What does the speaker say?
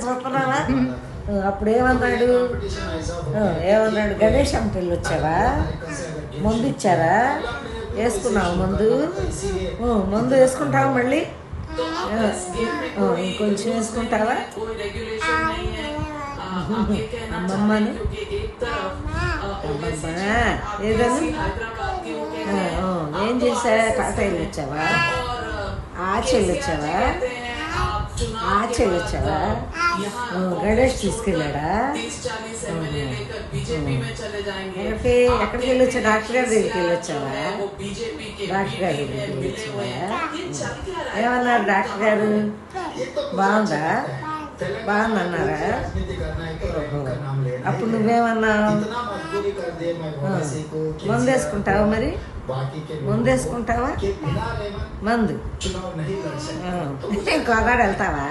చూస్తున్నావా? అప్పుడు ఏమన్నాడు? గణేష్ అమ్మకి వెళ్ళి వచ్చావా? మందు ఇచ్చారా? వేసుకున్నావు మందు వేసుకుంటావా మళ్ళీ? ఇంకొంచెం వేసుకుంటావా? అమ్మమ్మను అమ్మమ్మా ఏదని ఏం చేసా? కాటేళ్ళు వచ్చావా? ఆచెళ్ళొచ్చావా? ఆచెళ్ళొచ్చావా? గణేష్ తీసుకెళ్ళాడా? ఎక్కడికి వెళ్ళొచ్చా? డాక్టర్ గారి దగ్గరికి వెళ్ళొచ్చావా? డాక్టర్ గారి దగ్గరికి వెళ్ళొచ్చావా? ఏమన్నారు డాక్టర్ గారు? బాగుందా? బాగుందన్నారా? అప్పుడు నువ్వేమన్నావు? మందు వేసుకుంటావా? మరి మందు వేసుకుంటావా? మందు ఇంకోగాడు వెళ్తావా?